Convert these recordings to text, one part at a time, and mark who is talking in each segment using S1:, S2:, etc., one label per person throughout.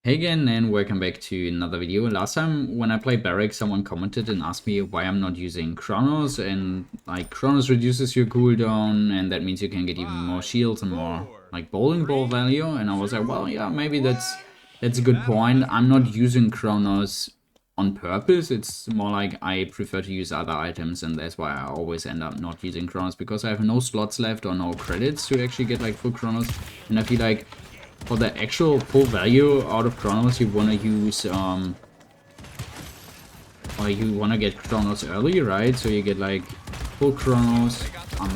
S1: Hey again, and welcome back to another video. Last time when I played Baric, someone commented and asked me why I'm not using Chronos, and like Chronos reduces your cooldown and that means you can get even more shields and more like bowling ball value, and I was like, well, yeah, maybe that's a good point. I'm not using Chronos on purpose. It's more like I prefer to use other items, and that's why I always end up not using Chronos, because I have no slots left or no credits to actually get like full Chronos, and I feel like for the actual full value out of Chronos, you want to use, or you want to get Chronos early, right? So you get like full Chronos. I'm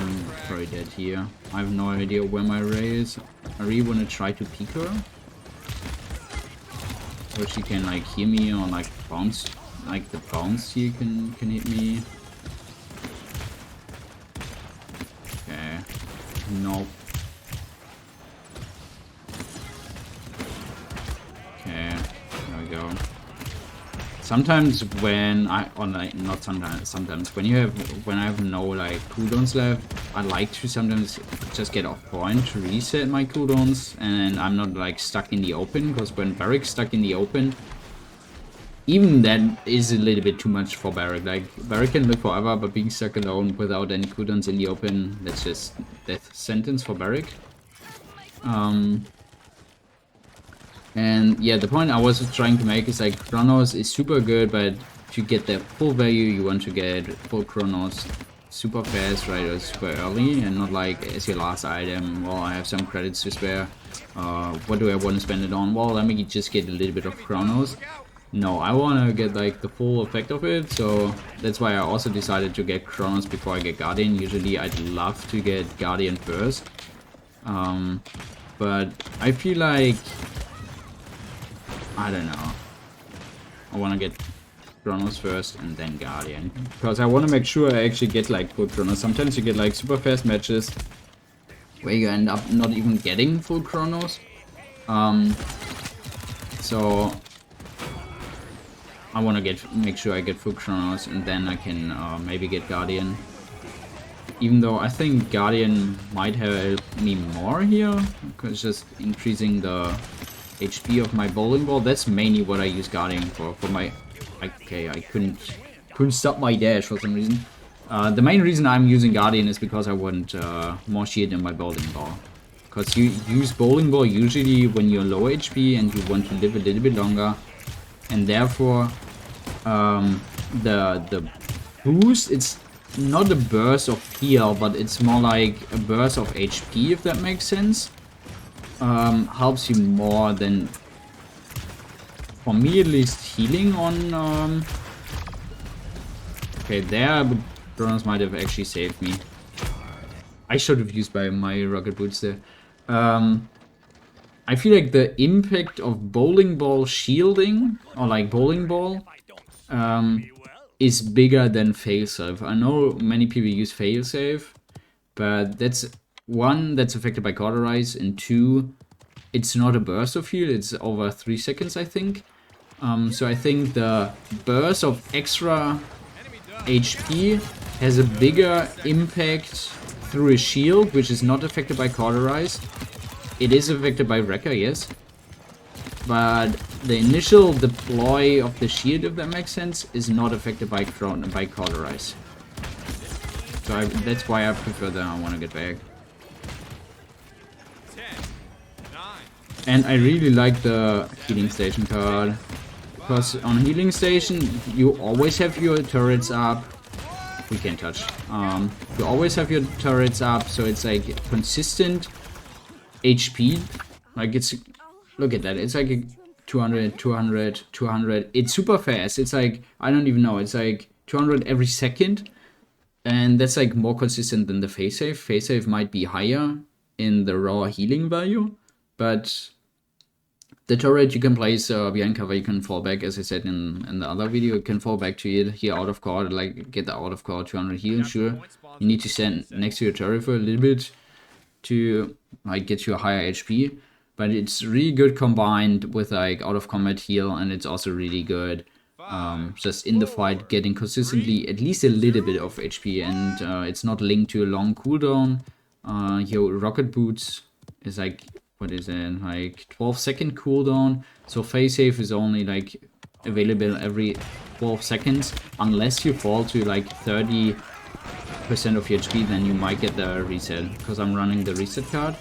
S1: very dead here. I have no idea where my Ray is. I really want to try to peek her, so she can like hear me or like bounce, like the bounce here can hit me. Okay, nope. Sometimes when sometimes when I have no like cooldowns left, I like to sometimes just get off point to reset my cooldowns, and I'm not like stuck in the open, because when Baric's stuck in the open, even that is a little bit too much for Baric. Like Baric can live forever, but being stuck alone without any cooldowns in the open, that's just death sentence for Baric. And yeah, the point I was trying to make is like Chronos is super good, but to get the full value, you want to get full Chronos super fast, right, or super early, and not like as your last item, well, I have some credits to spare, what do I want to spend it on? Well, let me just get a little bit of Chronos. No, I want to get like the full effect of it, so that's why I also decided to get Chronos before I get Guardian. Usually I'd love to get Guardian first, but I feel like, I don't know, I want to get Chronos first and then Guardian, because I want to make sure I actually get like full Chronos. Sometimes you get like super fast matches where you end up not even getting full Chronos. So I want to make sure I get full Chronos, and then I can maybe get Guardian. Even though I think Guardian might help me more here, because just increasing the HP of my bowling ball. That's mainly what I use Guardian for. For my, okay, I couldn't stop my dash for some reason. The main reason I'm using Guardian is because I want more shield in my bowling ball. Because you use bowling ball usually when you're low HP and you want to live a little bit longer, and therefore the boost, it's not a burst of heal, but it's more like a burst of HP, if that makes sense. Helps you more than, for me at least, healing on okay, there Chronos might have actually saved me. I should have used my rocket boots there. I feel like the impact of bowling ball shielding, or like bowling ball, is bigger than failsafe. I know many people use failsafe, but that's one, that's affected by cauterize, and two, it's not a burst of heal, it's over 3 seconds, I think. So I think the burst of extra HP has a bigger impact through a shield, which is not affected by cauterize. It is affected by Wrecker, yes, but the initial deploy of the shield, if that makes sense, is not affected by cauterize. So that's why I prefer that. I want to get back. And I really like the healing station card, because on healing station you always have your turrets up. We can't touch. You always have your turrets up, so it's like consistent HP. Like, it's, look at that, it's like a 200, 200, 200. It's super fast. It's like, I don't even know, it's like 200 every second. And that's like more consistent than the failsafe. Failsafe might be higher in the raw healing value, but the turret you can place behind cover, you can fall back, as I said in the other video, you can fall back to it here out of court, like get the out of court 200 heal. Sure, you need to stand next to your turret for a little bit to like get you a higher HP, but it's really good combined with like out of combat heal, and it's also really good just in the fight getting consistently at least a little bit of HP, and it's not linked to a long cooldown. Your rocket boots is like what is it, like 12-second cooldown. So phase save is only like available every 12 seconds, unless you fall to like 30% of your HP, then you might get the reset, because I'm running the reset card.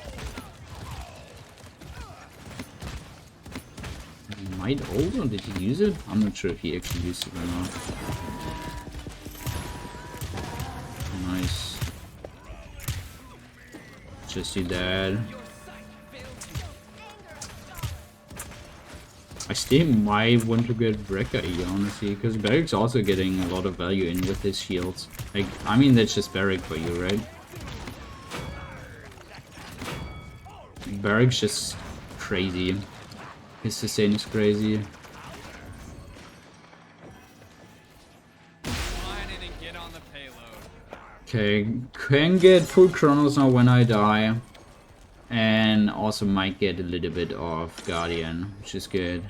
S1: He might ult, or did he use it? I'm not sure if he actually used it or not. Nice. Just do that. I still might want to get Baric, honestly, because Baric's also getting a lot of value in with his shields. Like, I mean, that's just Baric for you, right? Baric's just crazy. His sustain is crazy. Okay, can get full Chronos now when I die. And also might get a little bit of Guardian, which is good.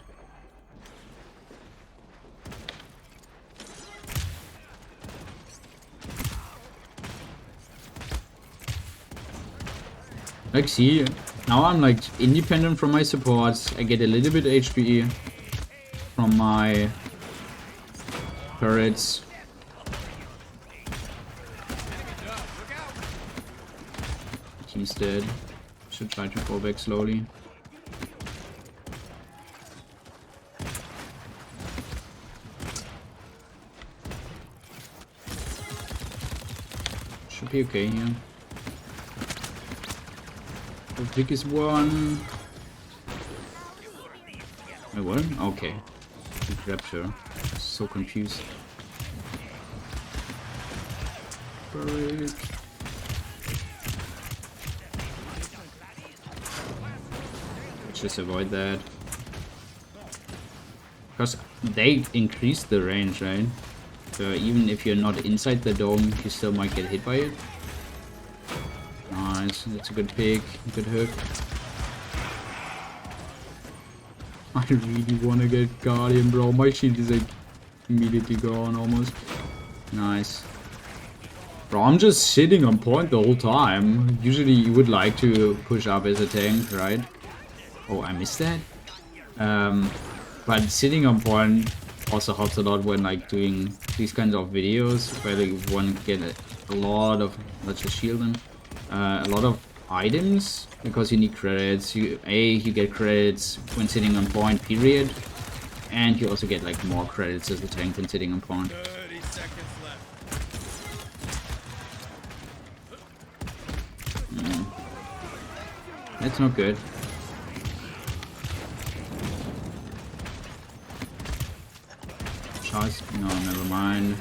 S1: Like, see, now I'm like independent from my supports. I get a little bit HP from my turrets. He's dead. Should try to fall back slowly. Should be okay here. The biggest one. Wait, what? Okay. He grabbed her. So confused. Baric. Just avoid that. Because they increase the range, right? So even if you're not inside the dome, you still might get hit by it. Nice, that's a good pick, good hook. I really wanna get Guardian, bro. My shield is like immediately gone almost. Nice. Bro, I'm just sitting on point the whole time. Usually you would like to push up as a tank, right? Oh, I missed that. But sitting on point also helps a lot when like doing these kinds of videos where you want to get a lot of, let's just shield them, a lot of items, because you need credits. You get credits when sitting on point, period, and you also get like more credits as a tank when sitting on point.
S2: 30 seconds left.
S1: That's not good. No, never mind.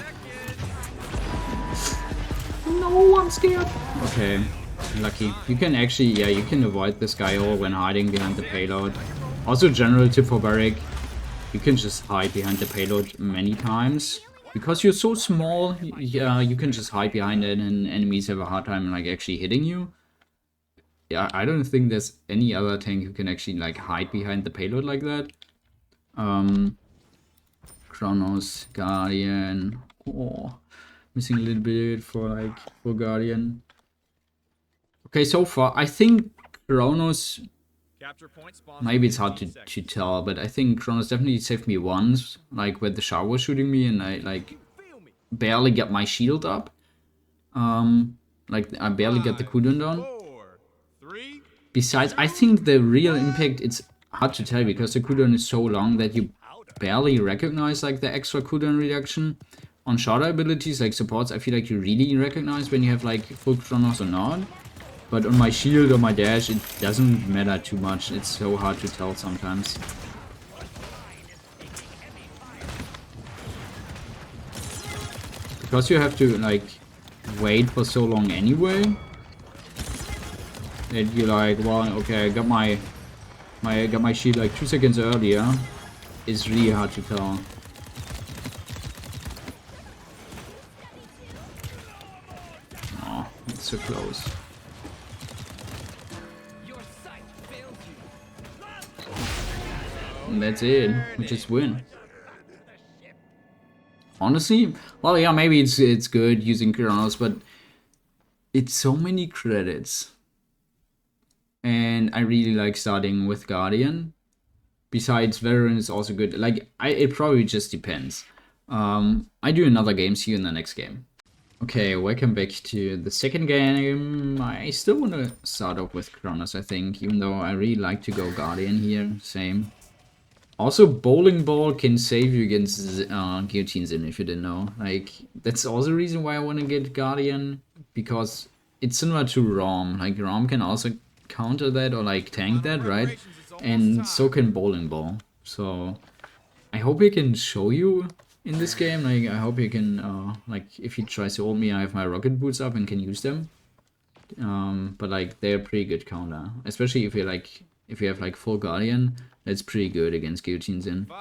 S1: No, I'm scared. Okay, lucky. You can actually, yeah, you can avoid this guy all when hiding behind the payload. Also, general tip for Baric, you can just hide behind the payload many times. Because you're so small, yeah, you can just hide behind it and enemies have a hard time like actually hitting you. Yeah, I don't think there's any other tank who can actually like hide behind the payload like that. Chronos, Guardian. Oh, missing a little bit for Guardian. Okay, so far I think Chronos. Maybe it's hard to tell, but I think Chronos definitely saved me once, like when the shower was shooting me and I like barely got my shield up. Like I barely got the cooldown down. Besides, I think the real impact, it's hard to tell because the cooldown is so long that you barely recognize like the extra cooldown reduction. On shorter abilities like supports, I feel like you really recognize when you have like full Chronos or not. But on my shield or my dash, it doesn't matter too much. It's so hard to tell sometimes. Because you have to like wait for so long anyway. That you're like, well, okay, I got my shield like 2 seconds earlier. It's really hard to tell. Oh, it's so close. And that's it. We just win. Honestly, well, yeah, maybe it's good using Chronos, but it's so many credits. and I really like starting with Guardian. Besides, Veteran is also good. Like, it probably just depends. I do another games here in the next game. Okay, welcome back to the second game. I still want to start off with Chronos, I think, even though I really like to go Guardian here. Same. Also, Bowling Ball can save you against Guillotines in, if you didn't know. Like, that's also the reason why I want to get Guardian, because it's similar to ROM. Like, ROM can also counter that or, like, tank that, right? And so can Bowling Ball. So, I hope he can show you in this game. Like, I hope he can, like, if he tries to hold me, I have my rocket boots up and can use them. But, like, they're pretty good counter. Especially if you're, like, if you have, like, full Guardian. That's pretty good against Guillotines in.
S2: 5,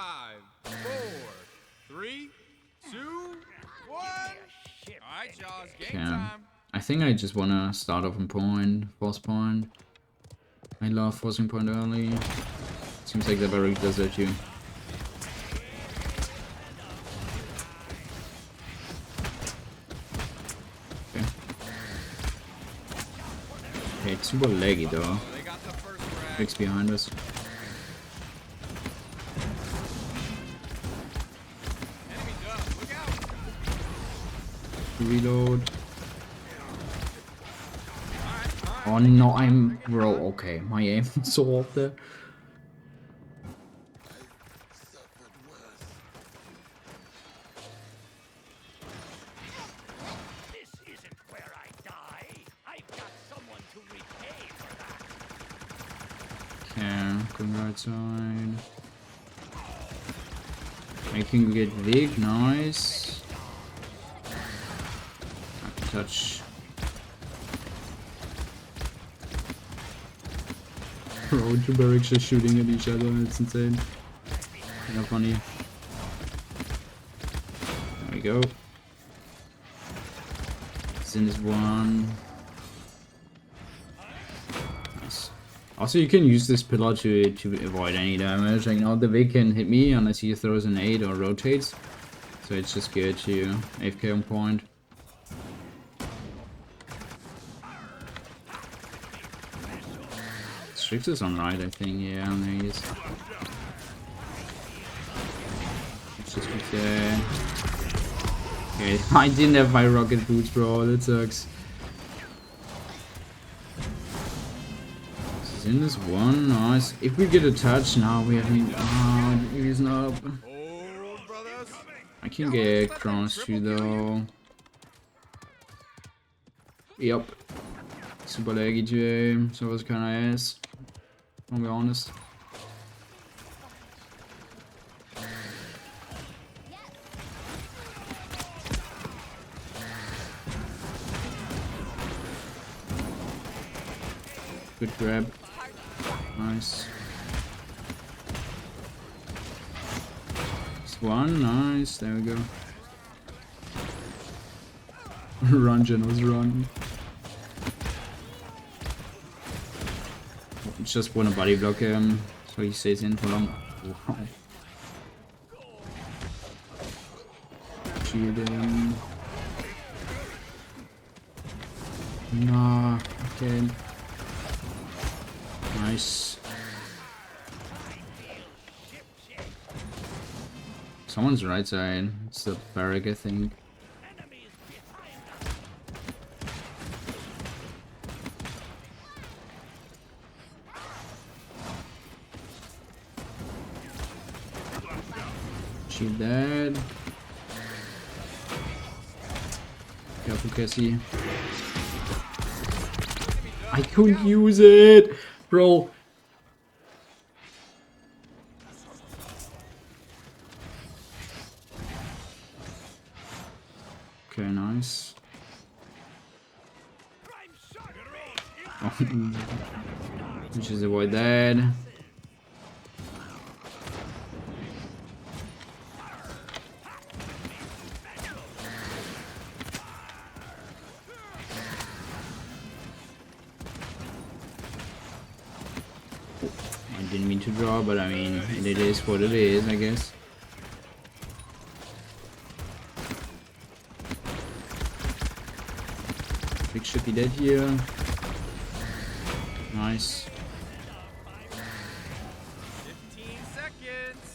S2: 4, 3, 2, 1. Alright, y'all, it's game time.
S1: I think I just wanna start off on point, force point. I love forcing point early. Seems like the Baric does that too. Okay. Okay, it's super laggy though. Bricks behind us. Reload. Oh no, bro, okay, my aim is so off there.
S3: This isn't where I die. I've got someone to repay for that.
S1: Okay, go right side. I can get big, nice. Touch. Bro, two Barics just shooting at each other, it's insane. Kinda funny. There we go. Sin is one. Nice. Also, you can use this pillar to avoid any damage. Like, now the Vic can hit me unless he throws an 8 or rotates. So it's just good to AFK on point. Strix is on right, I think. Yeah, there he is. Let's just be there. Okay, I didn't have my rocket boots, bro. That sucks. In this one, nice. If we get a touch now, we haven't. Oh, he's up. I can get Chronos too, though. Yep. Super laggy today, so it was kinda ass. I'll be honest. Good grab. Nice. Just one, nice. There we go. Run, Genos, run. Just want to body block him so he stays in for long. Wow. Shield him. Nah, okay. Nice. Someone's right side. It's the Baric, I think. Shield dead. Careful, Cassie. I couldn't use it, bro. Okay, nice. Oh, just avoid that. I didn't mean to draw, but I mean, it is what it is, I guess. Big should be dead here. Nice.
S2: 15 seconds.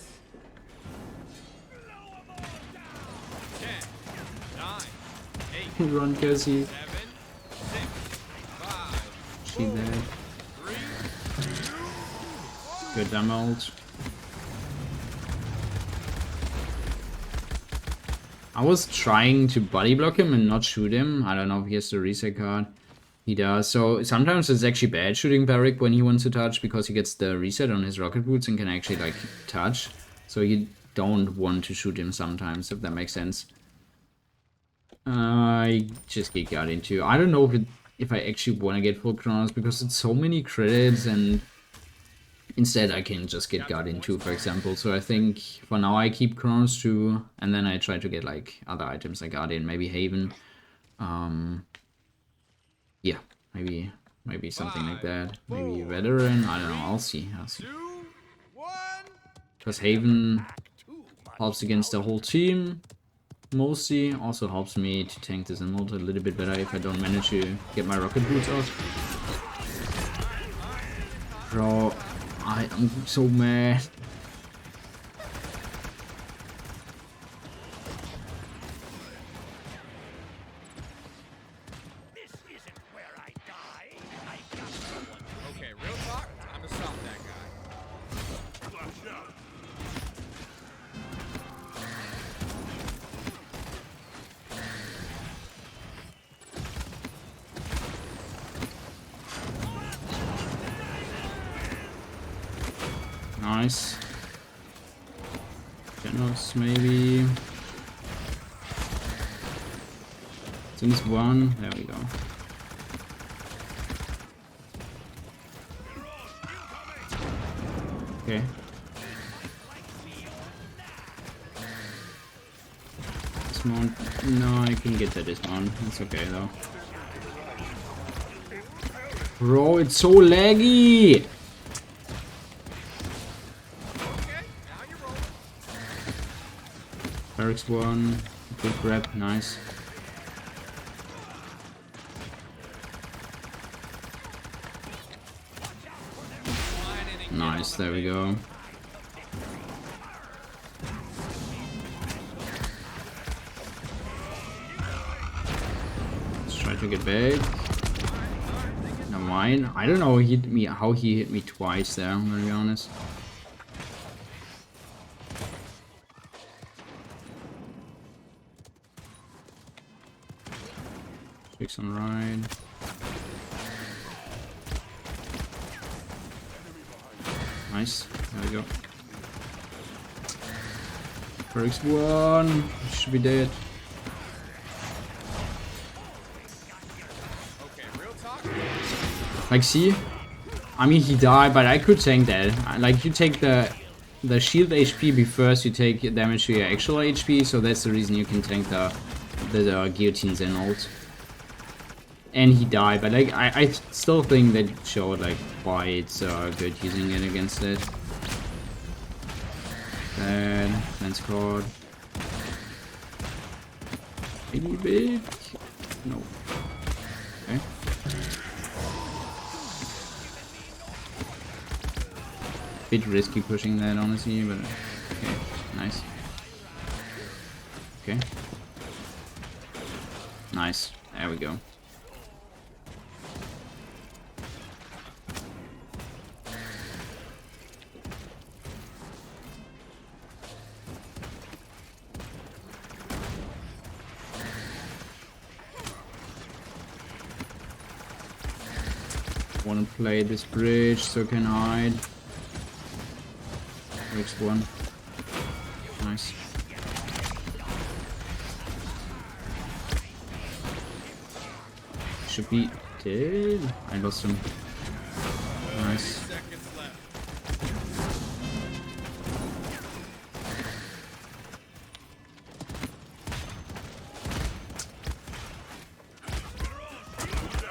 S2: 10, 9, 8,
S1: Run, Cassie.
S2: 7, 6, 5,
S1: She dead.
S2: 3, 2,
S1: Good damn ult. I was trying to body block him and not shoot him. I don't know if he has the reset card. He does. So sometimes it's actually bad shooting Baric when he wants to touch because he gets the reset on his rocket boots and can actually like touch. So you don't want to shoot him sometimes, if that makes sense. I just get Guardian too. I don't know if I actually want to get full Chronos because it's so many credits, and instead I can just get Guardian 2, for example. So I think for now I keep Chronos 2, and then I try to get like other items like Guardian, maybe Haven. Yeah, maybe something like that. Maybe Veteran, I don't know, I'll see.
S2: 2, 1.
S1: Because Haven helps against the whole team, mostly. Also helps me to tank this emote a little bit better if I don't manage to get my rocket boots off. Bro, I am so mad.
S3: This isn't where I die. I've got someone to
S2: Okay, real talk. I'm gonna stop that guy.
S1: Nice. Chronos, maybe. Since one, there we go. Okay. Dismount. No, I can get that dismount. It's okay though. Bro, it's so laggy!
S2: Okay, now you're rolling.
S1: Barracks one. Good grab, nice. Nice, there we go. Let's try to get back. Never mind. I don't know how he hit me twice there, I'm gonna be honest. Fix on right. Nice. There we go. Barik's one. Should be dead.
S2: Okay, real talk.
S1: Like, see? I mean, he died, but I could tank that. Like, you take the shield HP before you take damage to your actual HP, so that's the reason you can tank the guillotines and ult. And he died, but like I still think that showed like why it's good using it against it. Then lens cord. Maybe big. No. Okay. Bit risky pushing that honestly, but okay, nice. Okay. Nice. There we go. Want to play this bridge so I can hide. Next one. Nice. Should be dead. I lost him. Nice.
S2: Seconds left.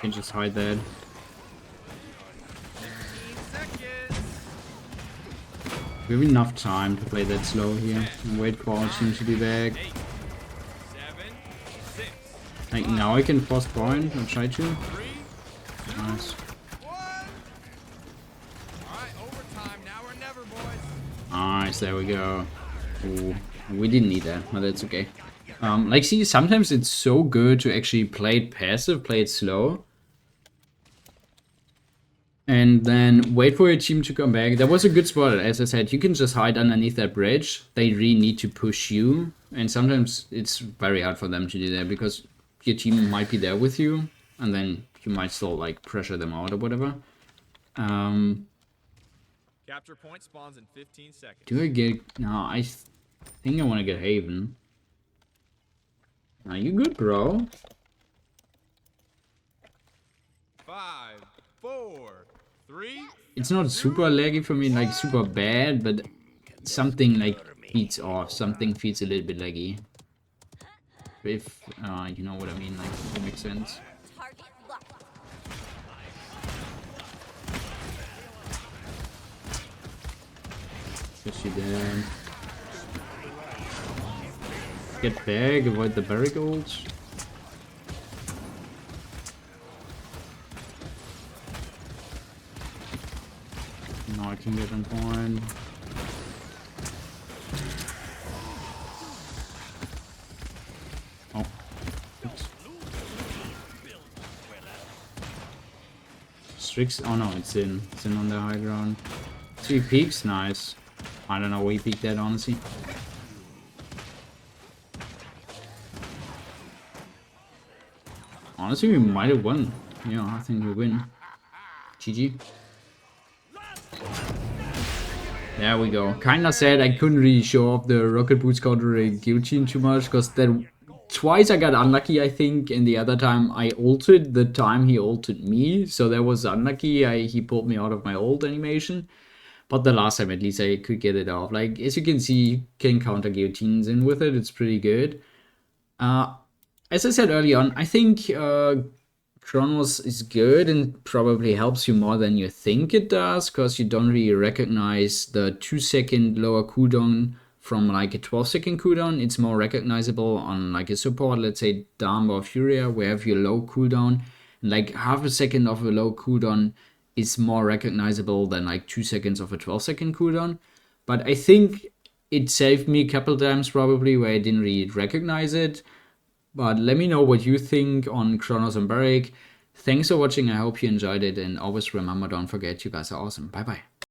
S1: Can just hide that.
S2: 15 seconds.
S1: We have enough time to play that slow here and wait for our team to be back.
S2: 8, 7, 6,
S1: Like now I can force point and try to.
S2: 3,
S1: Nice.
S2: 1.
S1: Nice, there we go. Ooh, we didn't need that, but that's okay. Like, see, sometimes it's so good to actually play it passive, play it slow. And then wait for your team to come back. That was a good spot, as I said. You can just hide underneath that bridge. They really need to push you. And sometimes it's very hard for them to do that because your team might be there with you. And then you might still, like, pressure them out or whatever.
S2: Capture point spawns in 15 seconds.
S1: Do I get... No, I think I want to get Haven. Are you good, bro?
S2: 5, 4, 3.
S1: It's not super laggy for me, like super bad, but something like feeds off. Something feels a little bit laggy. If you know what I mean, like if it makes sense. Push you there. Get back, avoid the Baric ult. Now I can get on point. Oh. Oops. Strix, oh no, it's in on the high ground. 3 peaks, nice. I don't know where he peaked that, honestly. Honestly, we might have won. Yeah, I think we win. GG. There we go. Kinda sad I couldn't really show off the rocket boots counter guillotine too much, because that twice I got unlucky, I think, and the other time I ulted the time he ulted me, so that was unlucky. He pulled me out of my ult animation. But the last time at least I could get it off. Like, as you can see, you can counter guillotines in with it. It's pretty good. As I said early on, I think Chronos is good and probably helps you more than you think it does, because you don't really recognize the 2-second lower cooldown from like a 12-second cooldown. It's more recognizable on like a support, let's say Dam or Furia, where you have your low cooldown. And like half a second of a low cooldown is more recognizable than like 2 seconds of a 12-second cooldown. But I think it saved me a couple times probably where I didn't really recognize it. But let me know what you think on Chronos and Baric. Thanks for watching, I hope you enjoyed it, and always remember, don't forget, you guys are awesome. Bye bye.